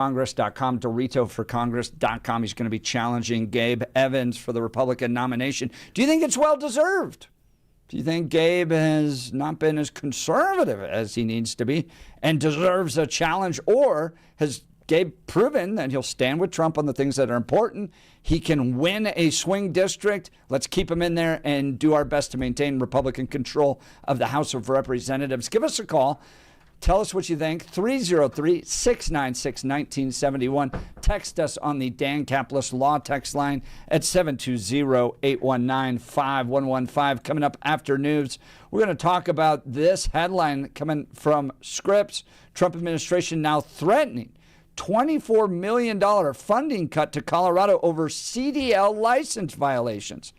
Congress.com, DoritoforCongress.com. He's going to be challenging Gabe Evans for the Republican nomination. Do you think it's well-deserved? Do you think Gabe has not been as conservative as he needs to be and deserves a challenge? Or has Gabe proven that he'll stand with Trump on the things that are important? He can win a swing district. Let's keep him in there and do our best to maintain Republican control of the House of Representatives. Give us a call. Tell us what you think. 303-696-1971. Text us on the Dan Caplis Law text line at 720-819-5115. Coming up after news, we're going to talk about this headline coming from Scripps. Trump administration now threatening $24 million funding cut to Colorado over CDL license violations.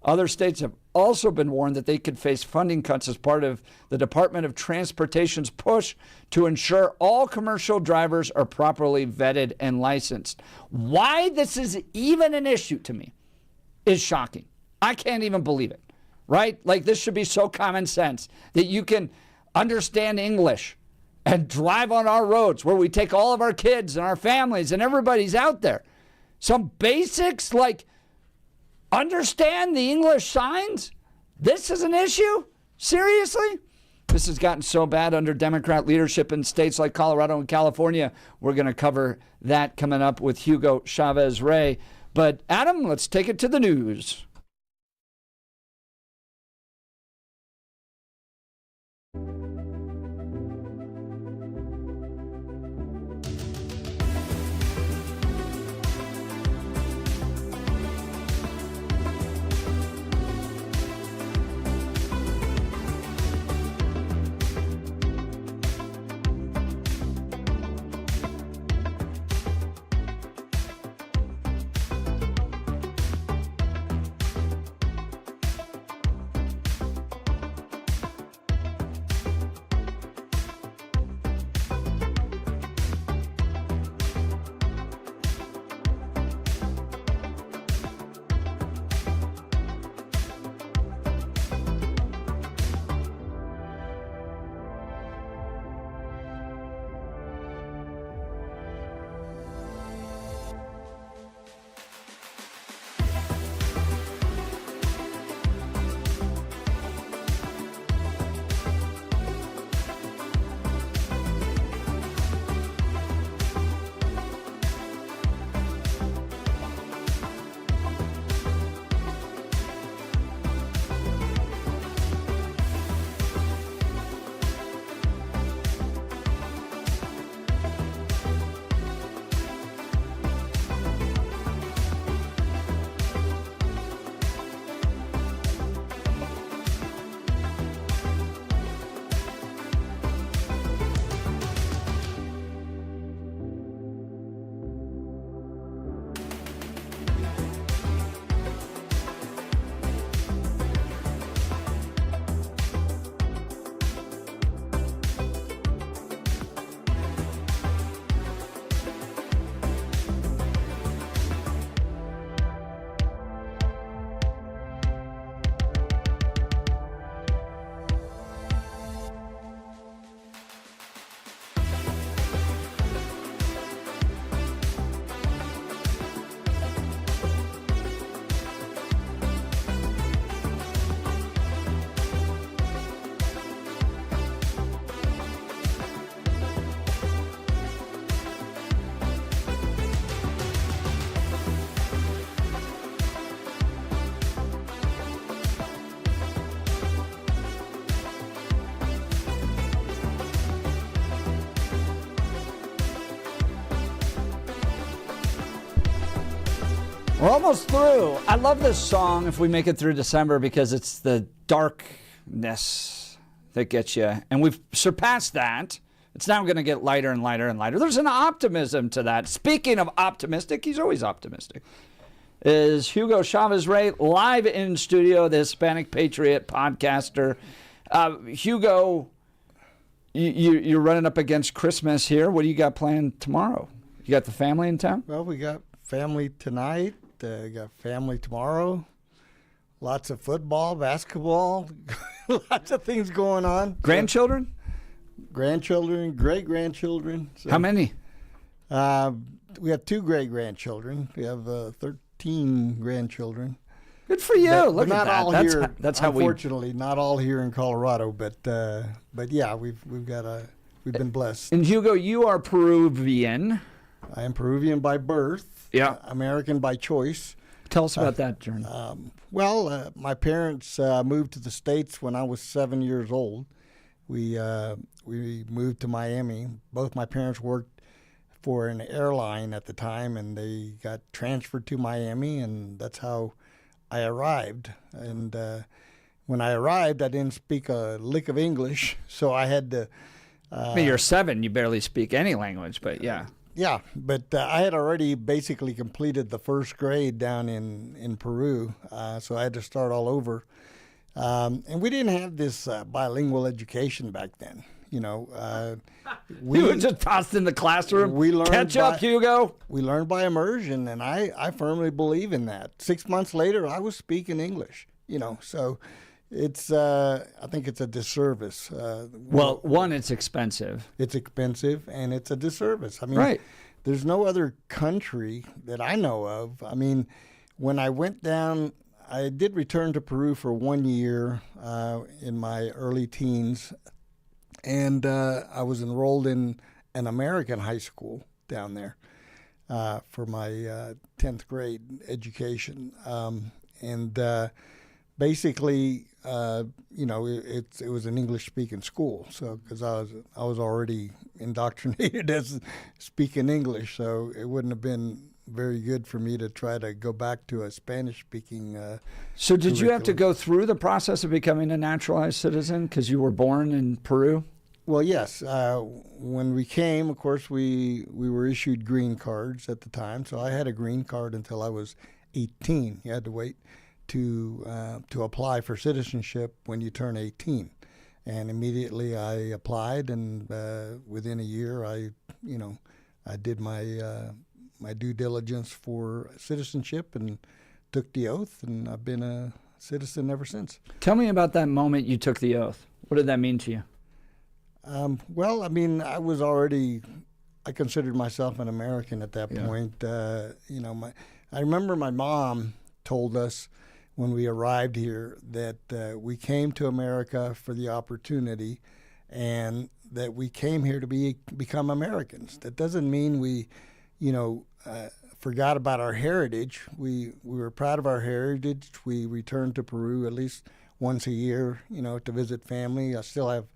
Other states have also been warned that they could face funding cuts as part of the Department of Transportation's push to ensure all commercial drivers are properly vetted and licensed. Why this is even an issue to me is shocking. I can't even believe it, right? Like, this should be so common sense that you can understand English and drive on our roads where we take all of our kids and our families and everybody's out there. Some basics like understand the English signs? This is an issue? Seriously? This has gotten so bad under Democrat leadership in states like Colorado and California. We're going to cover that coming up with Hugo Chavez Ray. But Adam, let's take it to the news. We're almost through. I love this song if we make it through December because it's the darkness that gets you. And we've surpassed that. It's now going to get lighter and lighter and lighter. There's an optimism to that. Speaking of optimistic, he's always optimistic, is Hugo Chavez Ray live in studio, the Hispanic Patriot podcaster. Hugo, you're running up against Christmas here. What do you got planned tomorrow? You got the family in town? Well, we got family tonight. Got family tomorrow. Lots of football, basketball, lots of things going on. Grandchildren? Grandchildren, great-grandchildren. So, how many? We have 2 great-grandchildren. We have 13 grandchildren. Good for you. Look not at that. all That's, here. that's how we. Unfortunately, not all here in Colorado, but yeah, we've been blessed. And Hugo, you are Peruvian. I am Peruvian by birth. Yeah. American by choice. Tell us about that journey. Well, my parents moved to the States when I was 7 years old. We moved to Miami. Both my parents worked for an airline at the time, and they got transferred to Miami, and that's how I arrived. And when I arrived, I didn't speak a lick of English, so I had to. I mean, you're 7. You barely speak any language, but yeah. Yeah, but I had already basically completed the first grade down in Peru, so I had to start all over. And we didn't have this bilingual education back then. You know, You were just tossed in the classroom. We learned Catch up, Hugo. We learned by immersion, and I firmly believe in that. 6 months later, I was speaking English. You know, so it's I think it's a disservice. Well, one, it's expensive. It's expensive, and it's a disservice. I mean, Right. There's no other country that I know of. I mean, when I went down, I did return to Peru for 1 year in my early teens, and I was enrolled in an American high school down there for my 10th grade education. And basically, you know, it was an English-speaking school, so because I was already indoctrinated as speaking English, so it wouldn't have been very good for me to try to go back to a Spanish-speaking. So did you have to go through the process of becoming a naturalized citizen because you were born in Peru? Well, yes. When we came, of course, we were issued green cards at the time, so I had a green card until I was 18. You had to wait to apply for citizenship when you turn 18, and immediately I applied, and within a year I did my due diligence for citizenship and took the oath, and I've been a citizen ever since. Tell me about that moment you took the oath. What did that mean to you? Well, I mean, I considered myself an American at that point. You know, I remember my mom told us when we arrived here that we came to America for the opportunity, and that we came here to become Americans. That doesn't mean we, forgot about our heritage. We were proud of our heritage. We returned to Peru at least once a year, to visit family. I still have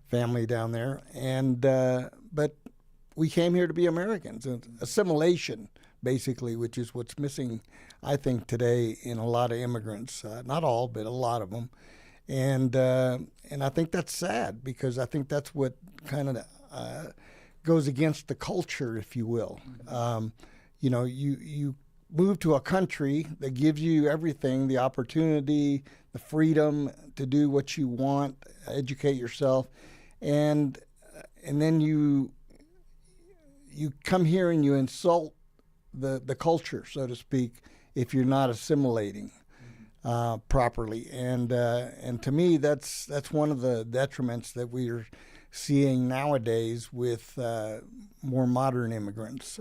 family down there, and but we came here to be Americans. Assimilation, basically, which is what's missing, I think, today in a lot of immigrants. Not all, but a lot of them. And I think that's sad, because I think that's what kind of goes against the culture, if you will. You move to a country that gives you everything, the opportunity, the freedom to do what you want, educate yourself, and then you come here and you insult the culture, so to speak, if you're not assimilating properly. And to me, that's one of the detriments that we are seeing nowadays with more modern immigrants,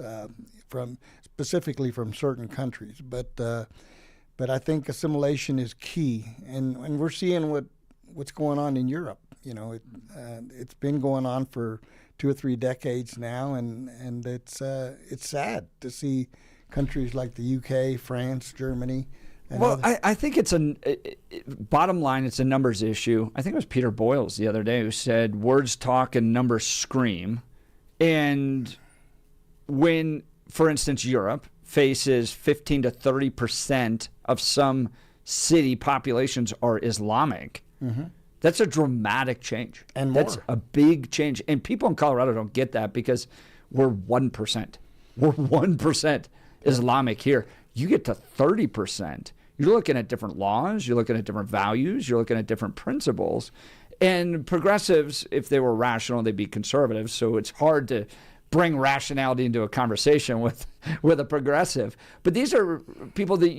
specifically from certain countries. But I think assimilation is key, and we're seeing what's going on in Europe. It's been going on for 2 or 3 decades now, and it's sad to see countries like the UK, France, Germany. Well, I think bottom line, it's a numbers issue. I think it was Peter Boyles the other day who said words talk and numbers scream. And when, for instance, Europe faces 15 to 30% of some city populations are Islamic, that's a dramatic change. And more. That's a big change. And people in Colorado don't get that because we're 1%. We're 1% Islamic here. You get to 30%. You're looking at different laws. You're looking at different values. You're looking at different principles. And progressives, if they were rational, they'd be conservatives. So it's hard to bring rationality into a conversation with a progressive. But these are people that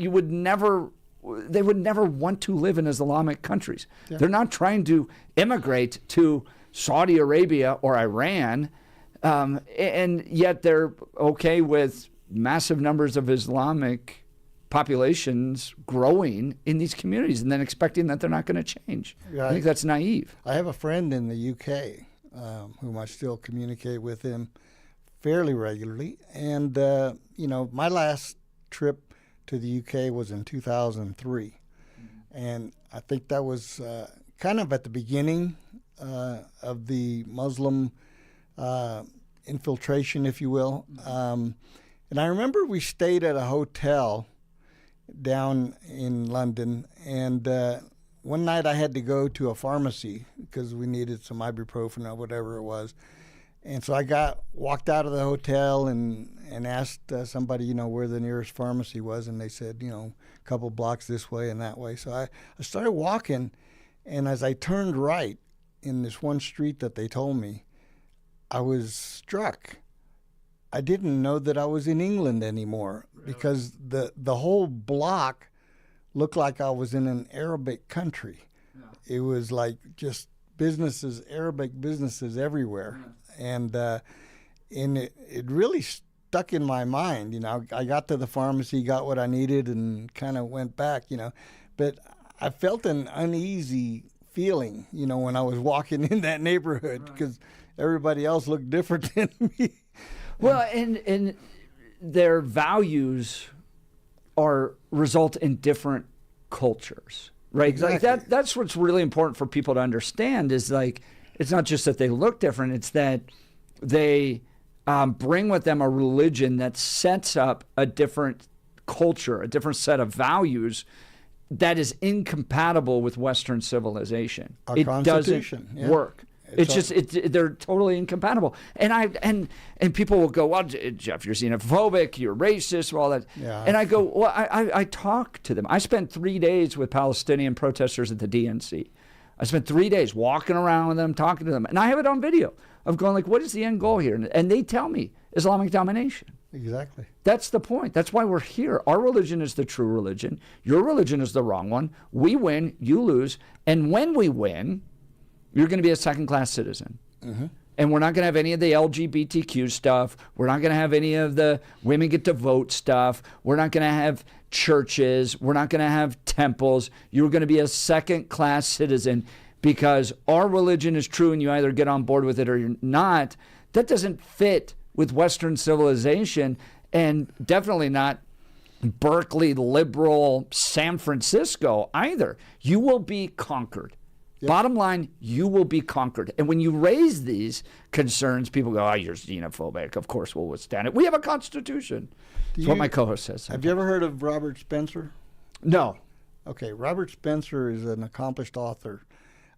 they would never want to live in Islamic countries. Yeah. They're not trying to immigrate to Saudi Arabia or Iran. And yet they're okay with massive numbers of Islamic populations growing in these communities and then expecting that they're not going to change. Yeah, I think that's naive. I have a friend in the UK whom I still communicate with him fairly regularly. And, my last trip to the UK was in 2003. And I think that was kind of at the beginning of the Muslim infiltration, if you will. And I remember we stayed at a hotel down in London, and one night I had to go to a pharmacy because we needed some ibuprofen or whatever it was. And so I walked out of the hotel and asked somebody, where the nearest pharmacy was, and they said, a couple blocks this way and that way. So I started walking, and as I turned right in this one street that they told me, I was struck. I didn't know that I was in England anymore because the whole block looked like I was in an Arabic country. Yeah. It was like just businesses, Arabic businesses everywhere. Yeah. And it really stuck in my mind. I got to the pharmacy, got what I needed, and kind of went back, But I felt an uneasy feeling, when I was walking in that neighborhood because everybody else looked different than me. Well, and their values result in different cultures, right? Exactly. Like that's what's really important for people to understand is like, it's not just that they look different, it's that they bring with them a religion that sets up a different culture, a different set of values that is incompatible with Western civilization. Our Constitution doesn't work. They're totally incompatible. And people will go, well, Jeff, you're xenophobic, you're racist, all that. Yeah. And I go, well, I talk to them. I spent 3 days with Palestinian protesters at the DNC. I spent 3 days walking around with them, talking to them. And I have it on video of going like, what is the end goal here? And they tell me Islamic domination. Exactly. That's the point. That's why we're here. Our religion is the true religion. Your religion is the wrong one. We win, you lose. And when we win, you're going to be a second-class citizen. Mm-hmm. And we're not going to have any of the LGBTQ stuff. We're not going to have any of the women get to vote stuff. We're not going to have churches. We're not going to have temples. You're going to be a second-class citizen because our religion is true and you either get on board with it or you're not. That doesn't fit with Western civilization and definitely not Berkeley, liberal, San Francisco either. You will be conquered. Yep. Bottom line, you will be conquered. And when you raise these concerns, people go, oh, you're xenophobic. Of course we'll withstand it. We have a constitution. That's what my co-host says. Have you ever heard of Robert Spencer? No. Okay, Robert Spencer is an accomplished author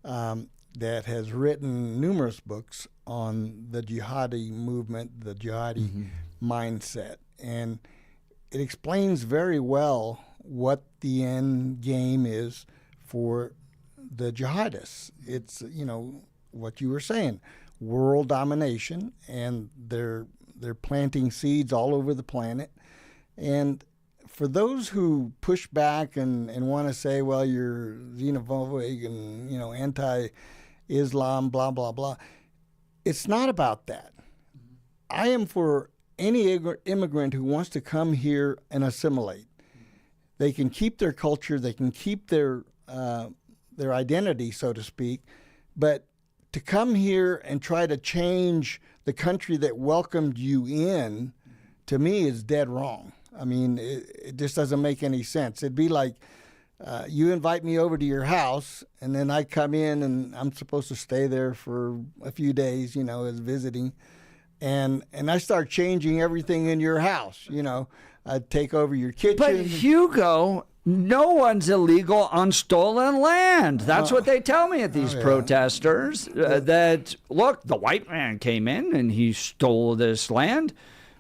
that has written numerous books on the jihadi movement, the jihadi mindset. And it explains very well what the end game is for the jihadists. It's, what you were saying, world domination, and they're planting seeds all over the planet. And for those who push back and want to say, well, you're xenophobic and, anti-Islam, blah, blah, blah, it's not about that. I am for any immigrant who wants to come here and assimilate. They can keep their culture, they can keep their identity, so to speak, but to come here and try to change the country that welcomed you in, to me, is dead wrong. I mean, it just doesn't make any sense. It'd be like you invite me over to your house, and then I come in, and I'm supposed to stay there for a few days, as visiting, and I start changing everything in your house. I'd take over your kitchen. But Hugo, no one's illegal on stolen land. That's what they tell me at these protesters. That, look, the white man came in and he stole this land.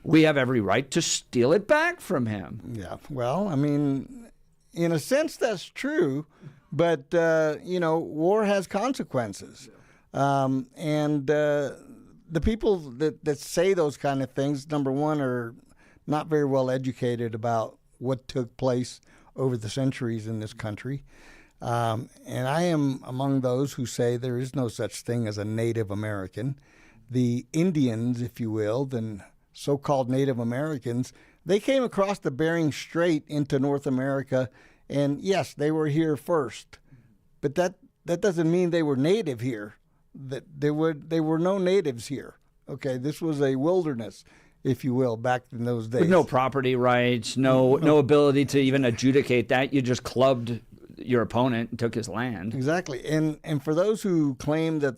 We have every right to steal it back from him. Yeah, well, I mean, in a sense, that's true. But, war has consequences. And the people that say those kind of things, number one, are not very well educated about what took place over the centuries in this country. And I am among those who say there is no such thing as a Native American. the Indians, if you will, the so-called Native Americans, they came across the Bering Strait into North America, and yes, they were here first, but that doesn't mean they were native here. That they were no natives here. Okay, this was a wilderness, if you will, back in those days. With no property rights, no ability to even adjudicate that. You just clubbed your opponent and took his land. Exactly. And for those who claim that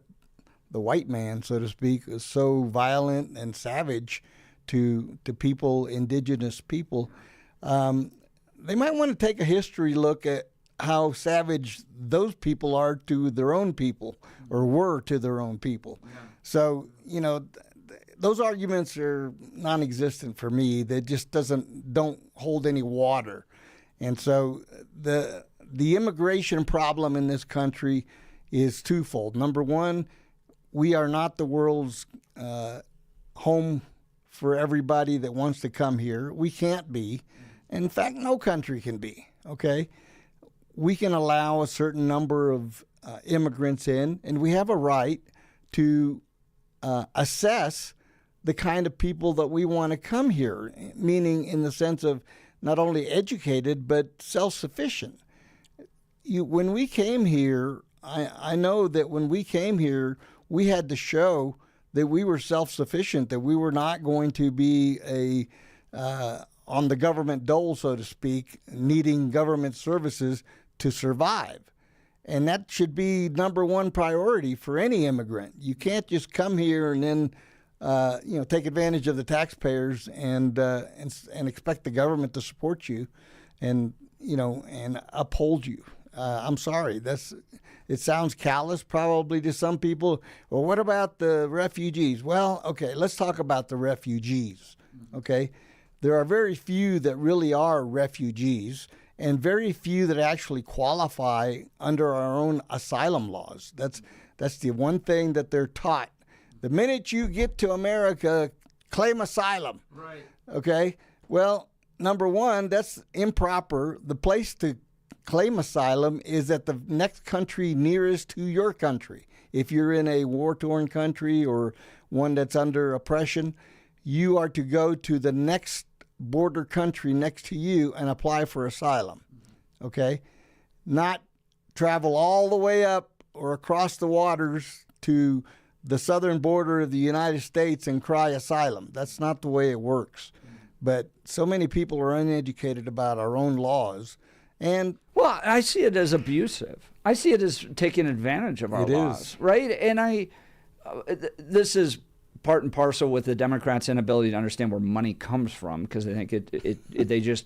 the white man, so to speak, is so violent and savage to people, indigenous people, they might want to take a history look at how savage those people are to their own people, or were to their own people. Yeah. So, those arguments are non-existent for me. They just don't hold any water. And so the immigration problem in this country is twofold. Number one, we are not the world's home for everybody that wants to come here. We can't be. In fact, no country can be, okay? We can allow a certain number of immigrants in, and we have a right to assess the kind of people that we want to come here, meaning in the sense of not only educated, but self-sufficient. When we came here, I know that when we came here, we had to show that we were self-sufficient, that we were not going to be on the government dole, so to speak, needing government services to survive. And that should be number one priority for any immigrant. You can't just come here and then take advantage of the taxpayers and expect the government to support you and uphold you. I'm sorry, it sounds callous probably to some people. Well, what about the refugees? Well, okay, let's talk about the refugees. Okay, there are very few that really are refugees, and very few that actually qualify under our own asylum laws. That's the one thing that they're taught. The minute you get to America, claim asylum. Right. Okay? Well, number one, that's improper. The place to claim asylum is at the next country nearest to your country. If you're in a war-torn country or one that's under oppression, you are to go to the next border country next to you and apply for asylum, okay? Not travel all the way up or across the waters to the southern border of the United States and cry asylum. That's not the way it works. But so many people are uneducated about our own laws. And well, I see it as abusive. I see it as taking advantage of our laws, right? And this is part and parcel with the Democrats' inability to understand where money comes from, because they think they just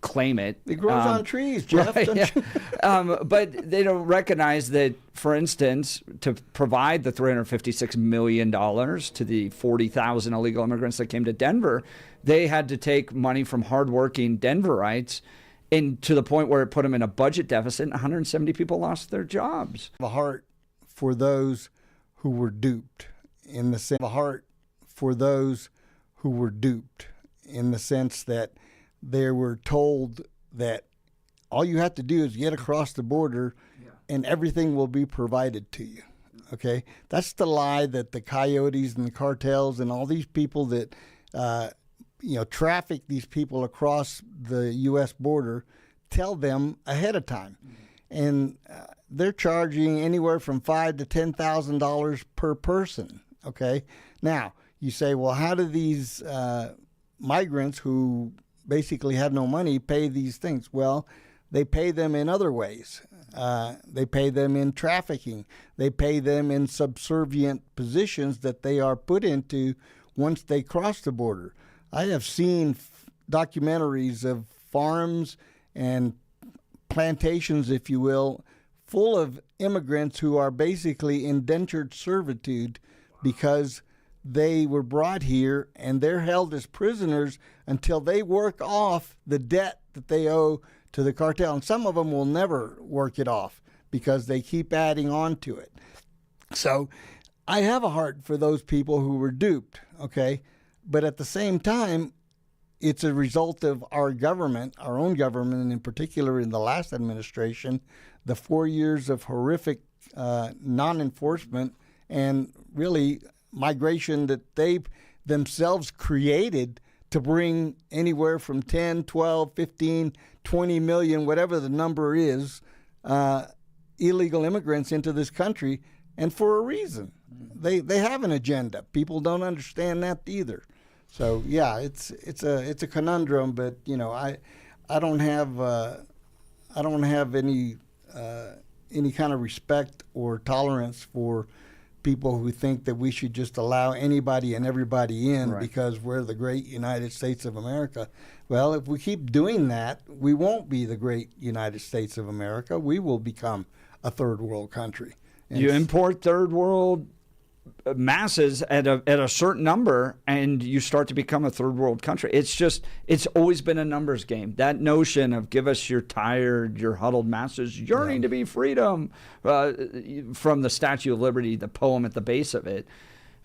claim it. It grows on trees, Jeff. Right, yeah. But they don't recognize that, for instance, to provide the $356 million to the 40,000 illegal immigrants that came to Denver, they had to take money from hardworking Denverites, and to the point where it put them in a budget deficit, and 170 people lost their jobs. A heart for those who were duped. In the sense, a heart for those who were duped, in the sense that they were told that all you have to do is get across the border and everything will be provided to you. Okay? That's the lie that the coyotes and the cartels and all these people that traffic these people across the U.S. border tell them ahead of time. And they're charging anywhere from $5,000 to $10,000 per person. Okay. Now you say, well, how do these migrants who basically have no money pay these things? Well, they pay them in other ways. They pay them in trafficking. They pay them in subservient positions that they are put into once they cross the border. I have seen documentaries of farms and plantations, if you will, full of immigrants who are basically indentured servitude because they were brought here and they're held as prisoners until they work off the debt that they owe to the cartel. And some of them will never work it off because they keep adding on to it. So I have a heart for those people who were duped, okay? But at the same time, it's a result of our government, our own government, and in particular in the last administration, the 4 years of horrific non-enforcement and really migration that they themselves created to bring anywhere from 10, 12, 15, 20 million, whatever the number is, illegal immigrants into this country, and for a reason. They have an agenda. People don't understand that either. So yeah, it's a conundrum. But I don't have any kind of respect or tolerance for people who think that we should just allow anybody and everybody in because we're the great United States of America. Well, if we keep doing that, we won't be the great United States of America. We will become a third world country. And you import third world masses at a certain number, and you start to become a third world country. It's always been a numbers game. That notion of give us your tired, your huddled masses yearning to be freedom, from the Statue of Liberty, the poem at the base of it.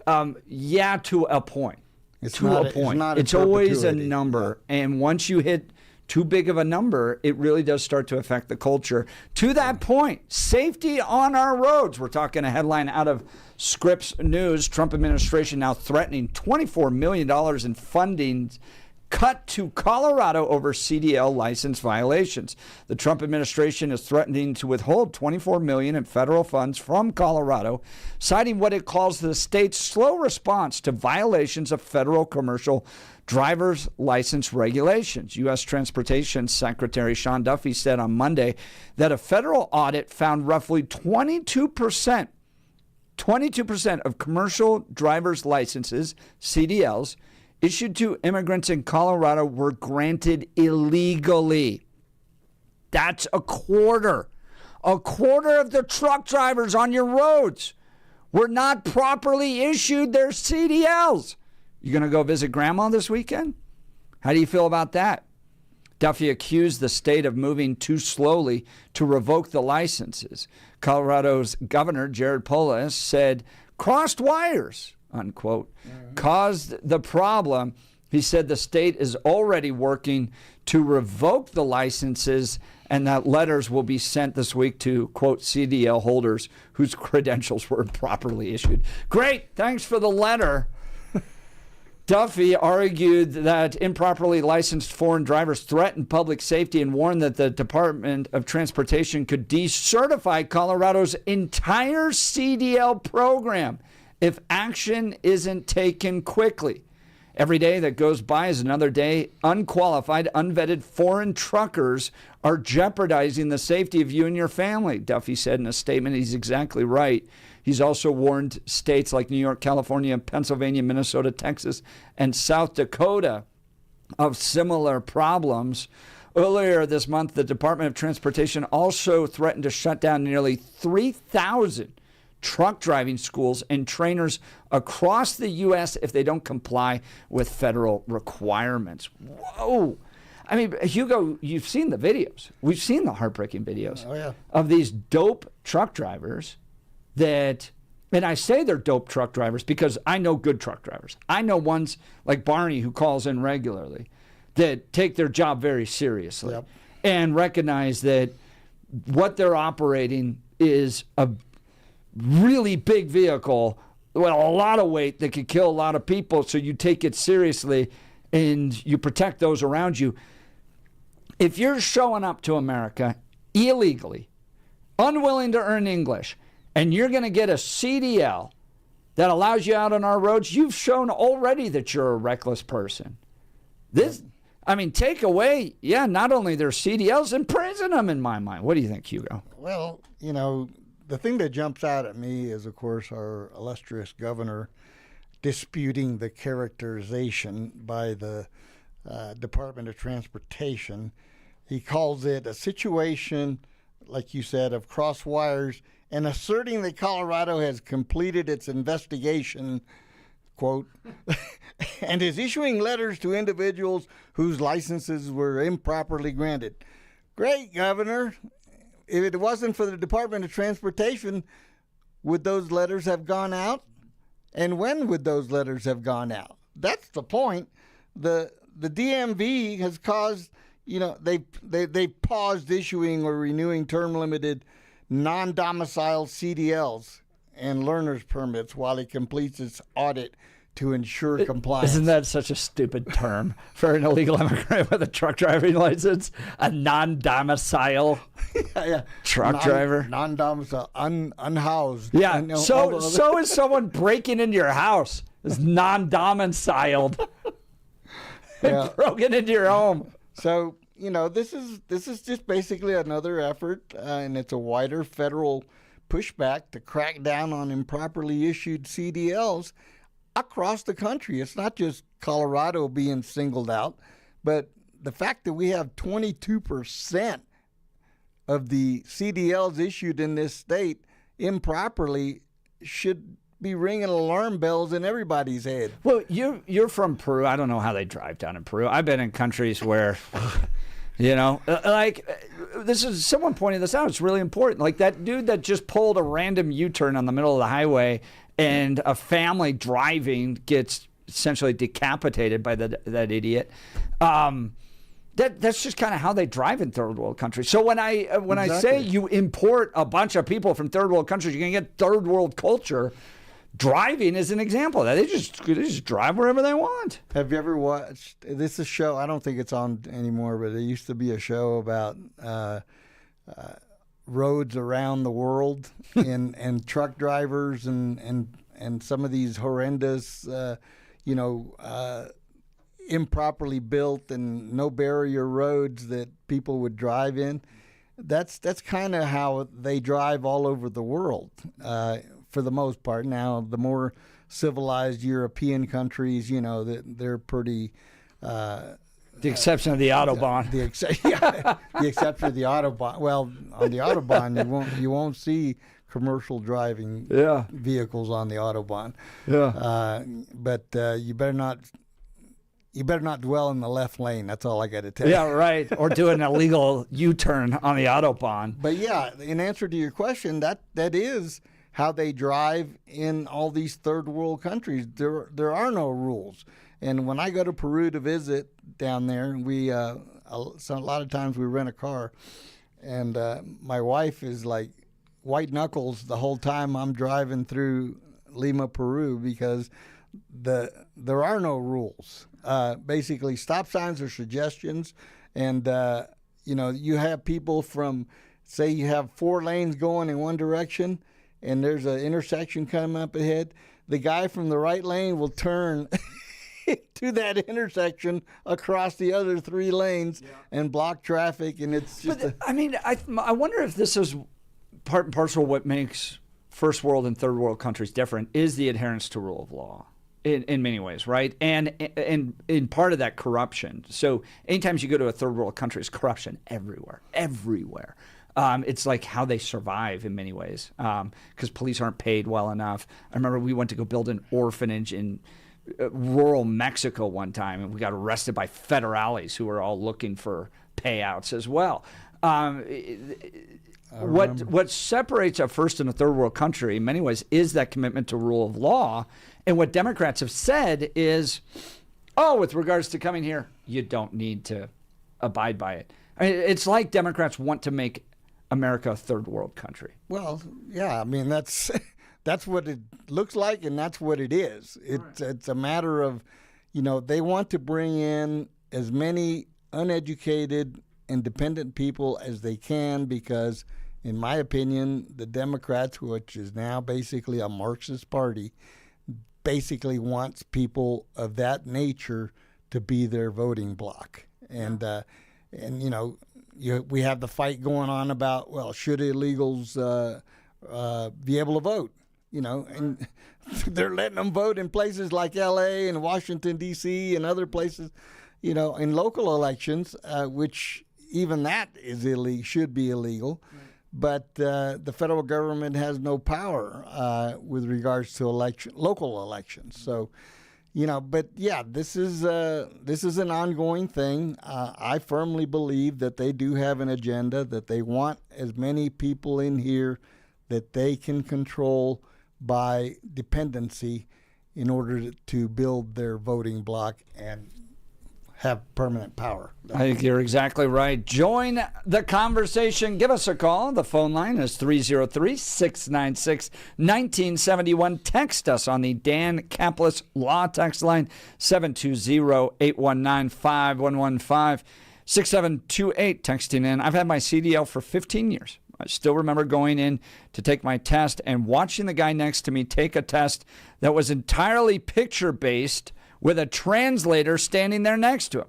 To a point. It's always a number, and once you hit too big of a number, it really does start to affect the culture. To that point, safety on our roads. We're talking a headline out of Scripps News. Trump administration now threatening $24 million in funding cut to Colorado over CDL license violations. The Trump administration is threatening to withhold $24 million in federal funds from Colorado, citing what it calls the state's slow response to violations of federal commercial driver's license regulations. U.S. Transportation Secretary Sean Duffy said on Monday that a federal audit found roughly 22% of commercial driver's licenses, CDLs, issued to immigrants in Colorado were granted illegally. That's a quarter. A quarter of the truck drivers on your roads were not properly issued their CDLs. You going to go visit grandma this weekend? How do you feel about that? Duffy accused the state of moving too slowly to revoke the licenses. Colorado's governor, Jared Polis, said crossed wires, unquote, caused the problem. He said the state is already working to revoke the licenses and that letters will be sent this week to, quote, CDL holders whose credentials were improperly issued. Great. Thanks for the letter. Duffy argued that improperly licensed foreign drivers threatened public safety and warned that the Department of Transportation could decertify Colorado's entire CDL program if action isn't taken quickly. Every day that goes by is another day unqualified, unvetted foreign truckers are jeopardizing the safety of you and your family, Duffy said in a statement. He's exactly right. He's also warned states like New York, California, Pennsylvania, Minnesota, Texas, and South Dakota of similar problems. Earlier this month, the Department of Transportation also threatened to shut down nearly 3,000 truck driving schools and trainers across the U.S. if they don't comply with federal requirements. Whoa. I mean, Hugo, you've seen the videos. We've seen the heartbreaking videos of these dope truck drivers that, and I say they're dope truck drivers because I know good truck drivers. I know ones like Barney who calls in regularly that take their job very seriously and recognize that what they're operating is a really big vehicle with a lot of weight that could kill a lot of people, so you take it seriously and you protect those around you. If you're showing up to America illegally, unwilling to earn English, and you're going to get a CDL that allows you out on our roads, you've shown already that you're a reckless person. Take away, not only their CDLs, imprison them in my mind. What do you think, Hugo? Well, the thing that jumps out at me is, of course, our illustrious governor disputing the characterization by the Department of Transportation. He calls it a situation, like you said, of cross wires, and asserting that Colorado has completed its investigation, quote, and is issuing letters to individuals whose licenses were improperly granted. Great, Governor. If it wasn't for the Department of Transportation, would those letters have gone out? And when would those letters have gone out? That's the point. The DMV has caused, they paused issuing or renewing term-limited non-domiciled CDLs. and learner's permits while he completes his audit to ensure compliance. Isn't that such a stupid term for an illegal immigrant with a truck driving license? A non-domicile truck driver? Non-domicile, unhoused. Yeah, so is someone breaking into your house. Is non-domiciled. Yeah. Broken into your home. So, this is just basically another effort, and it's a wider federal pushback to crack down on improperly issued CDLs across the country. It's not just Colorado being singled out, but the fact that we have 22% of the CDLs issued in this state improperly should be ringing alarm bells in everybody's head. Well, you're from Peru. I don't know how they drive down in Peru. I've been in countries where, this is someone pointed this out. It's really important. Like that dude that just pulled a random U-turn on the middle of the highway, and a family driving gets essentially decapitated by that idiot. That's just kind of how they drive in third world countries. So when I say you import a bunch of people from third world countries, you're gonna get third world culture. Driving is an example of that. They just drive wherever they want. Have you ever watched this? A show, I don't think it's on anymore, but it used to be a show about roads around the world and truck drivers and some of these horrendous, improperly built and no barrier roads that people would drive in. That's kind of how they drive all over the world, for the most part. Now, the more civilized European countries, they're pretty. The exception of the Autobahn. The exception of the Autobahn. Well, on the Autobahn, you won't see commercial driving vehicles on the Autobahn. Yeah. But you better not dwell in the left lane. That's all I got to tell you. Yeah, right. Or do an illegal U-turn on the Autobahn. But yeah, in answer to your question, that is how they drive in all these third world countries. There are no rules. And when I go to Peru to visit down there, a lot of times we rent a car, and my wife is like white knuckles the whole time I'm driving through Lima, Peru, because there are no rules. Basically, stop signs are suggestions, and you have people from, say, you have 4 lanes going in one direction, and there's an intersection coming up ahead. The guy from the right lane will turn to that intersection across the other 3 lanes and block traffic, and it's just. But, I wonder if this is part and parcel what makes first world and third world countries different is the adherence to rule of law. In many ways, right? And in part of that, corruption. So anytime you go to a third world country, it's corruption everywhere. It's like how they survive in many ways, because police aren't paid well enough. I remember we went to go build an orphanage in rural Mexico one time, and we got arrested by federales who were all looking for payouts as well. What separates a first and a third world country in many ways is that commitment to rule of law. And what Democrats have said is, with regards to coming here, you don't need to abide by it. It's like Democrats want to make America a third world country. Well, yeah, that's what it looks like, and that's what it is. It's a matter of, they want to bring in as many uneducated, independent people as they can, because, in my opinion, the Democrats, which is now basically a Marxist party, basically wants people of that nature to be their voting bloc. And we have the fight going on about, well, should illegals be able to vote? And they're letting them vote in places like L.A. and Washington, D.C. and other places, in local elections, which even that is illegal, should be illegal. Right. But the federal government has no power with regards to local elections. So, but yeah, this is an ongoing thing. I firmly believe that they do have an agenda, that they want as many people in here that they can control by dependency in order to build their voting bloc. And have permanent power. I think you're exactly right. Join the conversation. Give us a call. The phone line is 303-696-1971. Text us on the Dan Caplis Law text line, 720-819-5115, 6728, texting in. I've had my CDL for 15 years. I still remember going in to take my test and watching the guy next to me take a test that was entirely picture-based with a translator standing there next to him.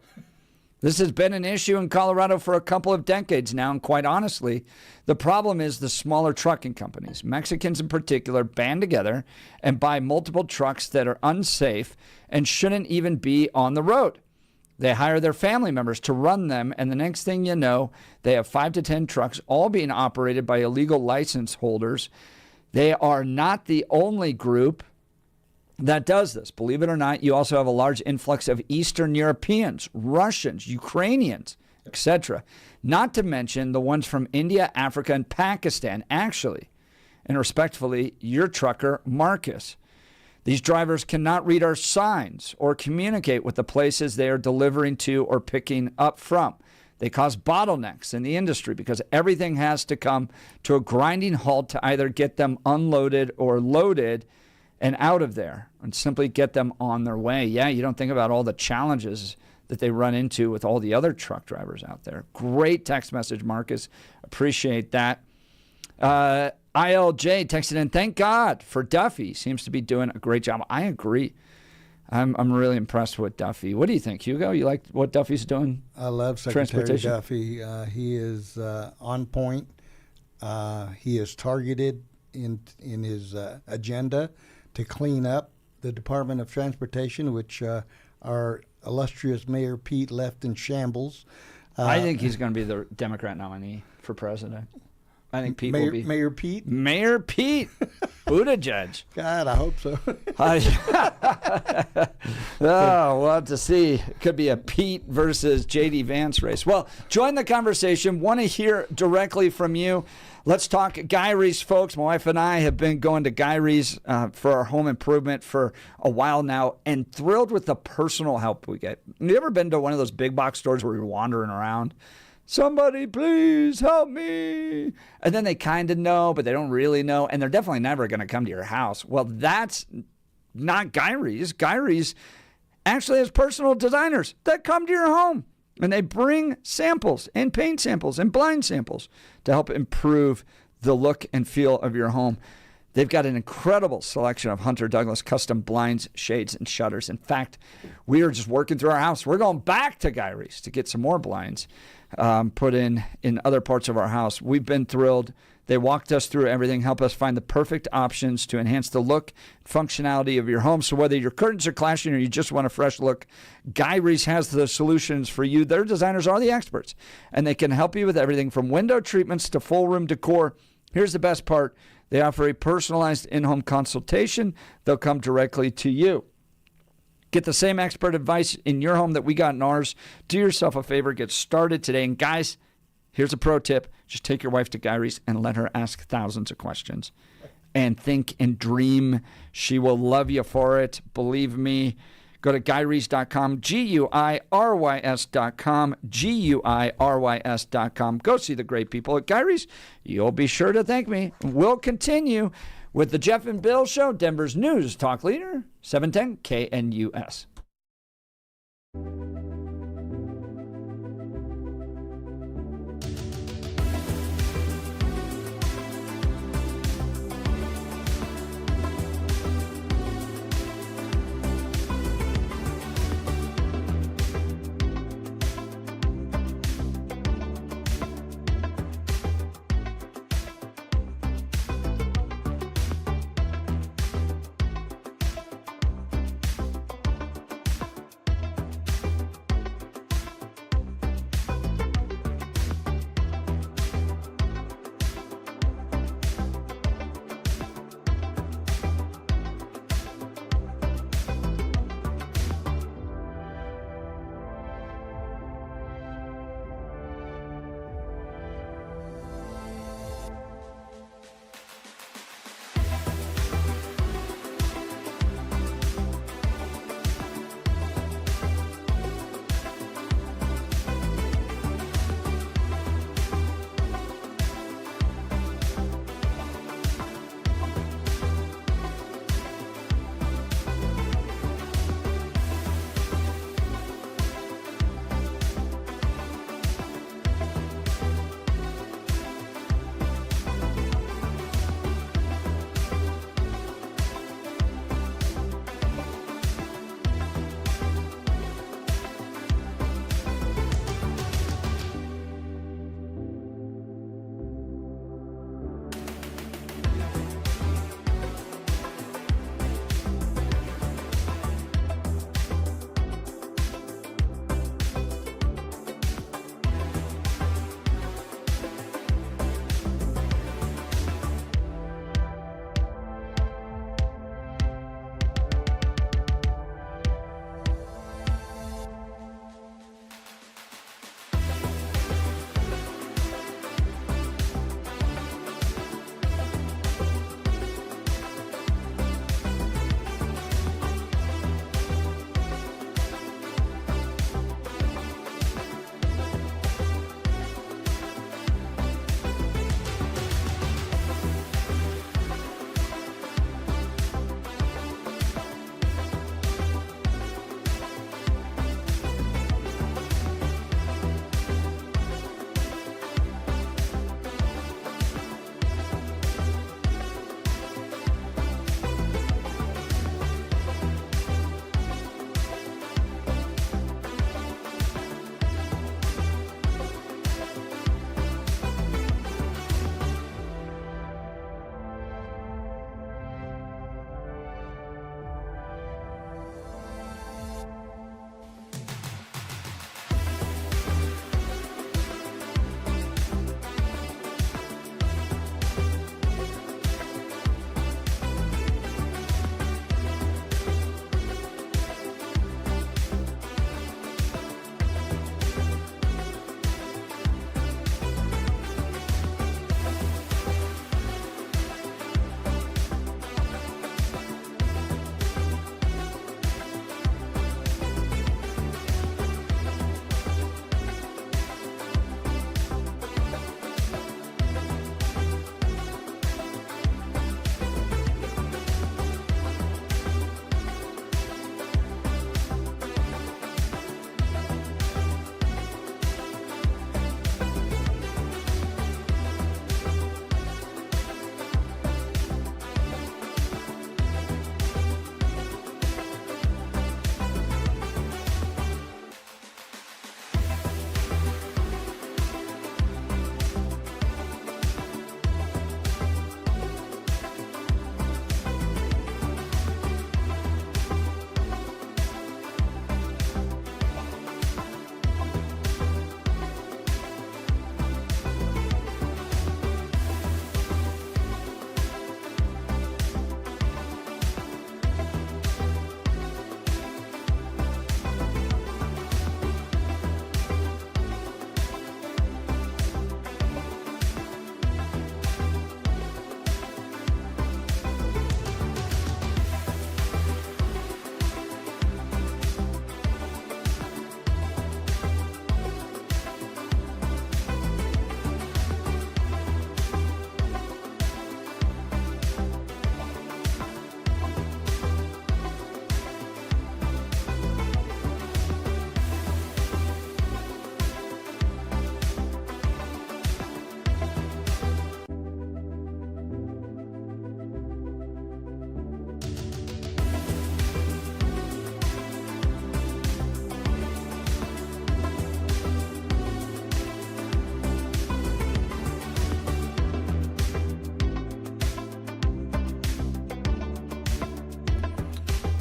This has been an issue in Colorado for a couple of decades now, and quite honestly, the problem is the smaller trucking companies, Mexicans in particular, band together and buy multiple trucks that are unsafe and shouldn't even be on the road. They hire their family members to run them, and the next thing you know, they have 5 to 10 trucks all being operated by illegal license holders. They are not the only group that does this. Believe it or not, you also have a large influx of Eastern Europeans, Russians, Ukrainians, etc. Not to mention the ones from India, Africa, and Pakistan, actually. And respectfully, your trucker, Marcus. These drivers cannot read our signs or communicate with the places they are delivering to or picking up from. They cause bottlenecks in the industry because everything has to come to a grinding halt to either get them unloaded or loaded and out of there and simply get them on their way. Yeah, you don't think about all the challenges that they run into with all the other truck drivers out there. Great text message, Marcus. Appreciate that. ILJ texted in, thank God for Duffy. Seems to be doing a great job. I agree. I'm really impressed with Duffy. What do you think, Hugo? You like what Duffy's doing? I love Secretary Duffy. He is on point. He is targeted in his agenda to clean up the Department of Transportation, which our illustrious Mayor Pete left in shambles. I think he's going to be the Democrat nominee for president. I think Pete will be. Mayor Pete? Mayor Pete. Buttigieg. God, I hope so. We'll have to see. It could be a Pete versus J.D. Vance race. Well, join the conversation. Want to hear directly from you. Let's talk Gyrie's, folks. My wife and I have been going to Gyrie's for our home improvement for a while now and thrilled with the personal help we get. Have you ever been to one of those big box stores where you're wandering around? Somebody please help me. And then they kind of know, but they don't really know. And they're definitely never going to come to your house. Well, that's not Gyrie's. Gyrie's actually has personal designers that come to your home. And they bring samples and paint samples and blind samples to help improve the look and feel of your home. They've got an incredible selection of Hunter Douglas custom blinds, shades, and shutters. In fact, we are just working through our house. We're going back to Gyrie's to get some more blinds put in other parts of our house. We've been thrilled. They walked us through everything, help us find the perfect options to enhance the look and functionality of your home. So whether your curtains are clashing or you just want a fresh look, Gyrie's has the solutions for you. Their designers are the experts, and they can help you with everything from window treatments to full room decor. Here's the best part. They offer a personalized in-home consultation. They'll come directly to you. Get the same expert advice in your home that we got in ours. Do yourself a favor. Get started today. And guys, here's a pro tip. Just take your wife to Gyrie's and let her ask thousands of questions. And think and dream. She will love you for it. Believe me. Go to Gyrie's.com, GUIRYS.com, GUIRYS.com. Go see the great people at Gyrie's. You'll be sure to thank me. We'll continue with the Jeff and Bill Show, Denver's news talk leader, 710 KNUS.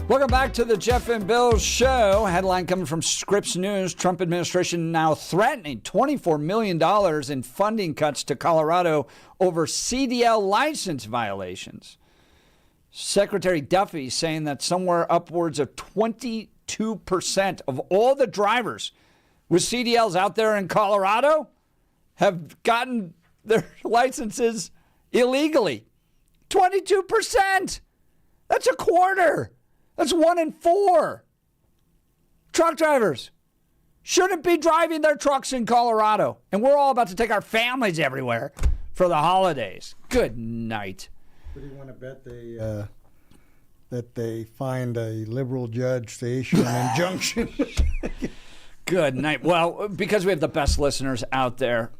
Welcome back to the Jeff and Bill Show. Headline coming from Scripps News. Trump administration now threatening $24 million in funding cuts to Colorado over CDL license violations. Secretary Duffy saying that somewhere upwards of 22% of all the drivers with CDLs out there in Colorado have gotten their licenses illegally. 22%! That's a quarter! That's 1 in 4 truck drivers shouldn't be driving their trucks in Colorado. And we're all about to take our families everywhere for the holidays. Good night. What do you want to bet that they find a liberal judge to issue an injunction? Good night. Well, because we have the best listeners out there,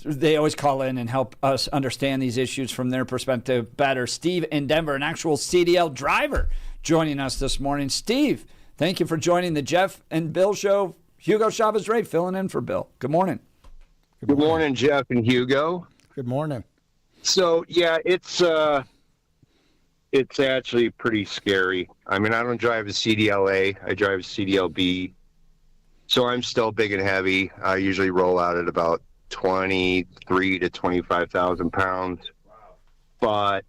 they always call in and help us understand these issues from their perspective better. Steve in Denver, an actual CDL driver, joining us this morning. Steve, thank you for joining the Jeff and Bill Show. Hugo Chavez-Ray filling in for Bill. Good morning. Good morning, Jeff and Hugo. Good morning. So, yeah, it's actually pretty scary. I mean, I don't drive a CDLA. I drive a CDLB. So I'm still big and heavy. I usually roll out at about 23 to 25,000 pounds. Wow. But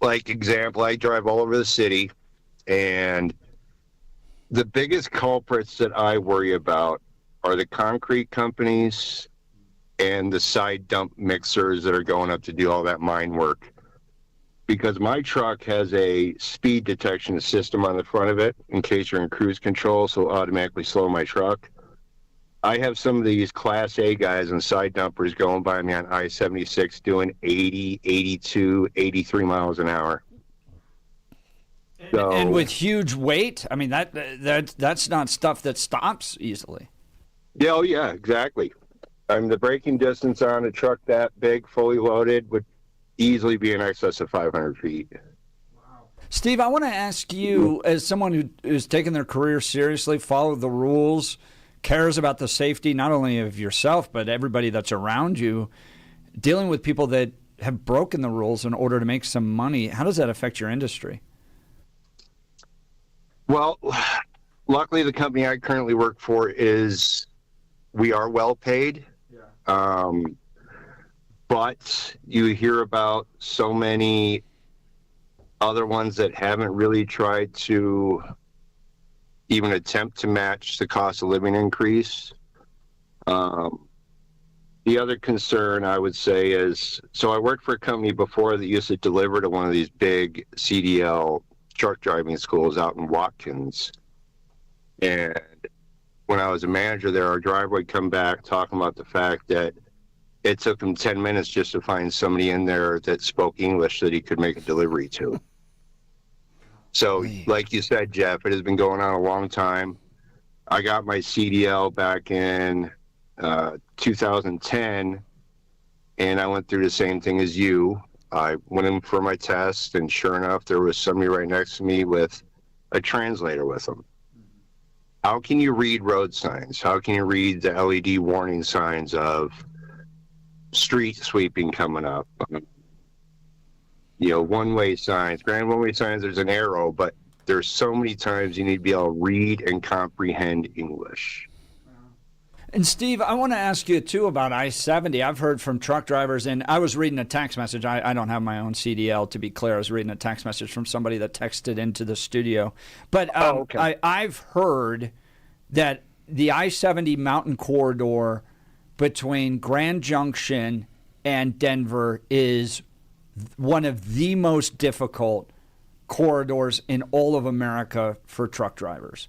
like example, I drive all over the city, and the biggest culprits that I worry about are the concrete companies and the side dump mixers that are going up to do all that mine work. Because my truck has a speed detection system on the front of it in case you're in cruise control, so it'll automatically slow my truck. I have some of these Class A guys and side dumpers going by me on I-76 doing 80, 82, 83 miles an hour. So, and with huge weight, I mean, that's not stuff that stops easily. Yeah, oh yeah, exactly. I mean, the braking distance on a truck that big, fully loaded, would easily be in excess of 500 feet. Steve, I want to ask you, as someone who is taking their career seriously, follow the rules, cares about the safety not only of yourself but everybody that's around you, dealing with people that have broken the rules in order to make some money, how does that affect your industry? Well, luckily the company I currently work for we are well paid. Yeah. But you hear about so many other ones that haven't really tried to even attempt to match the cost of living increase. The other concern I would say is, so I worked for a company before that used to deliver to one of these big CDL truck driving schools out in Watkins. And when I was a manager there, our driver would come back talking about the fact that it took him 10 minutes just to find somebody in there that spoke English that he could make a delivery to. So, like you said, Jeff, it has been going on a long time. I got my CDL back in 2010, and I went through the same thing as you. I went in for my test, and sure enough, there was somebody right next to me with a translator with them. How can you read road signs? How can you read the LED warning signs of street sweeping coming up? You know, one-way signs. Granted, one-way signs, there's an arrow, but there's so many times you need to be able to read and comprehend English. And Steve, I want to ask you too about I-70. I've heard from truck drivers, and I was reading a text message. I don't have my own CDL, to be clear. I was reading a text message from somebody that texted into the studio. But okay. I've heard that the I-70 mountain corridor between Grand Junction and Denver is one of the most difficult corridors in all of America for truck drivers.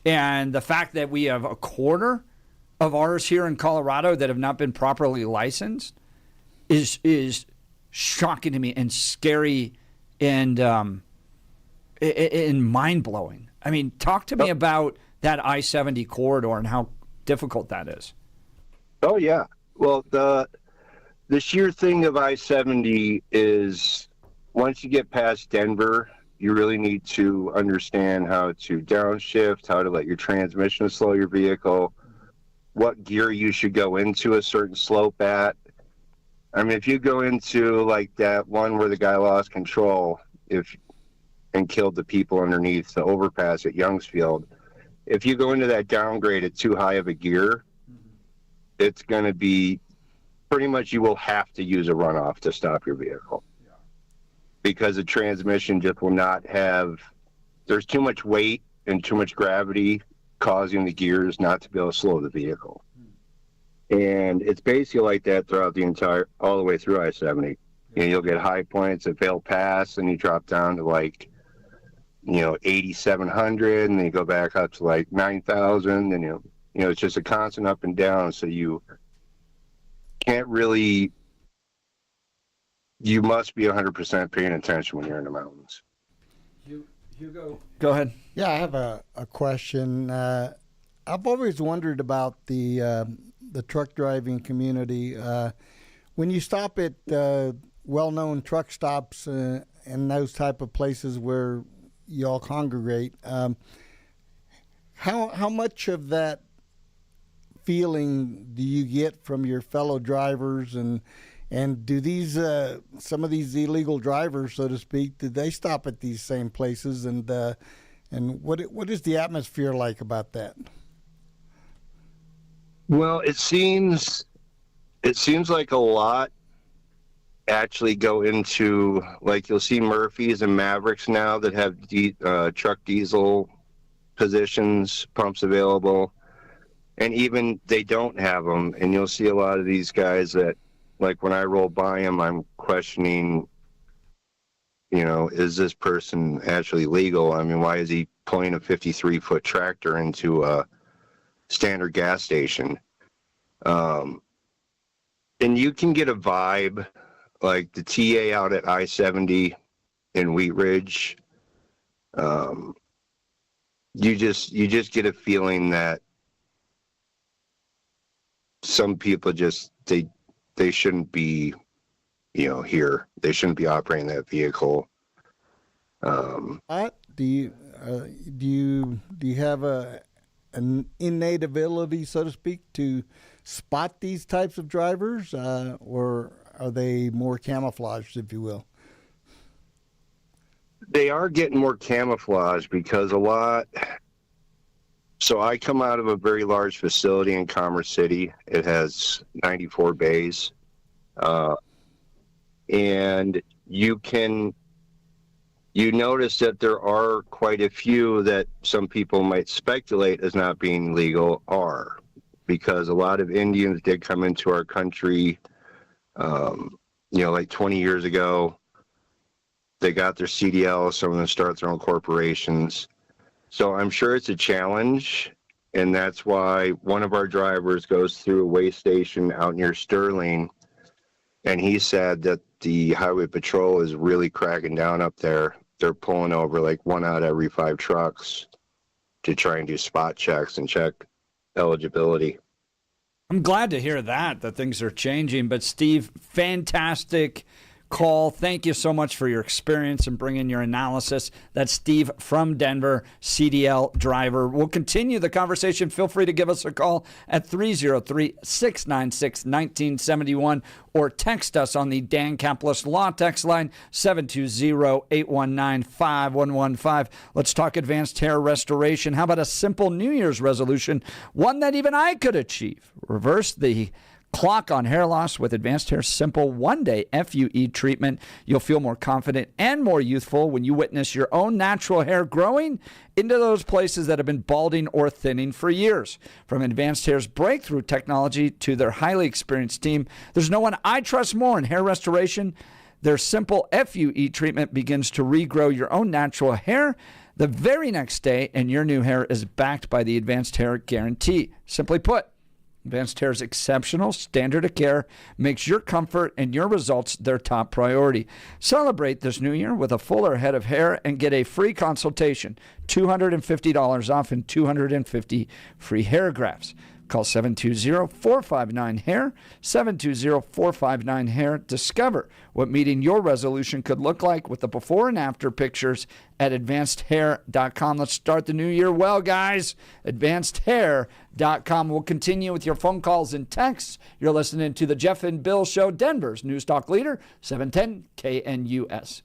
And the fact that we have a quarter of ours here in Colorado that have not been properly licensed is shocking to me and scary and mind-blowing. I mean, talk to me about that I-70 corridor and how difficult that is. Oh, yeah. Well, the sheer thing of I-70 is once you get past Denver, you really need to understand how to downshift, how to let your transmission slow your vehicle, what gear you should go into a certain slope at. I mean, if you go into like that one where the guy lost control, and and killed the people underneath the overpass at Youngsfield. If you go into that downgrade at too high of a gear, it's going to be pretty much, you will have to use a runoff to stop your vehicle, because the transmission just will not have, there's too much weight and too much gravity causing the gears not to be able to slow the vehicle. And it's basically like that throughout the entire, all the way through I-70. You'll get high points that fail pass, and you drop down to like, 8,700, and then you go back up to like 9,000, and it's just a constant up and down. So you can't really, you must be 100% paying attention when you're in the mountains. Hugo, go ahead. Yeah, I have a question. I've always wondered about the truck driving community. When you stop at well-known truck stops and those type of places where you all congregate, how much of that feeling do you get from your fellow drivers, and do these some of these illegal drivers, so to speak, did they stop at these same places, and what is the atmosphere like about that? Well, it seems like a lot actually go into, like, you'll see Murphys and Mavericks now that have truck diesel positions, pumps available, and even they don't have them, and you'll see a lot of these guys that, like, when I roll by them, I'm questioning, is this person actually legal? I mean, why is he pulling a 53-foot tractor into a standard gas station? And you can get a vibe, like the TA out at I-70 in Wheat Ridge. You just get a feeling that some people just, they shouldn't be, here. They shouldn't be operating that vehicle. Do you have an innate ability, so to speak, to spot these types of drivers, or are they more camouflaged, if you will? They are getting more camouflaged because so I come out of a very large facility in Commerce City. It has 94 bays. And you notice that there are quite a few that some people might speculate as not being legal are, because a lot of Indians did come into our country, like 20 years ago. They got their CDL, some of them start their own corporations. So I'm sure it's a challenge, and that's why one of our drivers goes through a weigh station out near Sterling, and he said that the Highway Patrol is really cracking down up there. They're pulling over like 1 out of every 5 trucks to try and do spot checks and check eligibility. I'm glad to hear that things are changing. But Steve, fantastic call. Thank you so much for your experience and bringing your analysis. That's Steve from Denver, CDL driver. We'll continue the conversation. Feel free to give us a call at 303-696-1971 or text us on the Dan Caplis Law text line, 720-819-5115. Let's talk advanced hair restoration. How about a simple New Year's resolution, one that even I could achieve? Reverse the clock on hair loss with Advanced Hair's simple one-day FUE treatment. You'll feel more confident and more youthful when you witness your own natural hair growing into those places that have been balding or thinning for years. From Advanced Hair's breakthrough technology to their highly experienced team, there's no one I trust more in hair restoration. Their simple FUE treatment begins to regrow your own natural hair the very next day, and your new hair is backed by the Advanced Hair Guarantee. Simply put, Advanced Hair's exceptional standard of care makes your comfort and your results their top priority. Celebrate this new year with a fuller head of hair and get a free consultation, $250 off and 250 free hair grafts. Call 720-459-HAIR, 720-459-HAIR. Discover what meeting your resolution could look like with the before and after pictures at advancedhair.com. Let's start the new year well, guys. Advancedhair.com. We'll continue with your phone calls and texts. You're listening to the Jeff and Bill Show, Denver's News Talk Leader, 710 KNUS.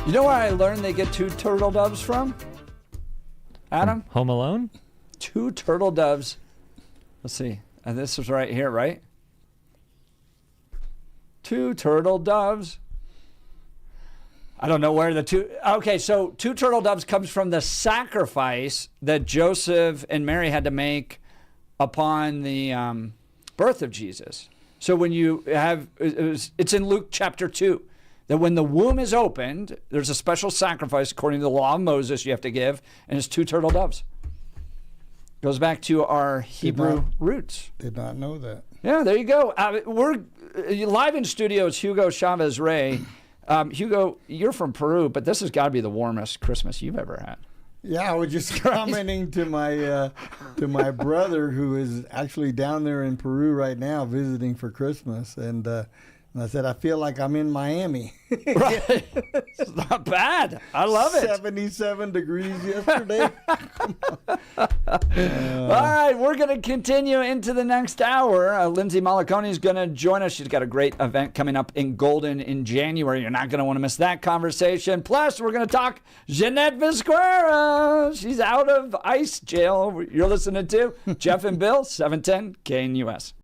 You know where I learned they get 2 turtle doves from? Adam? Home Alone? 2 turtle doves. Let's see. And this is right here, right? 2 turtle doves. I don't know where the 2. Okay, so 2 turtle doves comes from the sacrifice that Joseph and Mary had to make upon the birth of Jesus. So when you have, it's in Luke chapter 2, that when the womb is opened, there's a special sacrifice according to the law of Moses you have to give, and it's 2 turtle doves. Goes back to our Hebrew roots. Did not know that. Yeah, there you go. We're live in studio. It's Hugo Chavez Ray. Hugo, you're from Peru, but this has got to be the warmest Christmas you've ever had. Yeah, I was just commenting to my brother who is actually down there in Peru right now visiting for Christmas, and I said I feel like I'm in Miami. Right, it's not bad. I love it. 77 degrees yesterday. All right, we're going to continue into the next hour. Lindsay Malaconi is going to join us. She's got a great event coming up in Golden in January. You're not going to want to miss that conversation. Plus, we're going to talk Jeanette Visquera. She's out of ICE jail. You're listening to Jeff and Bill, 710 KNUS.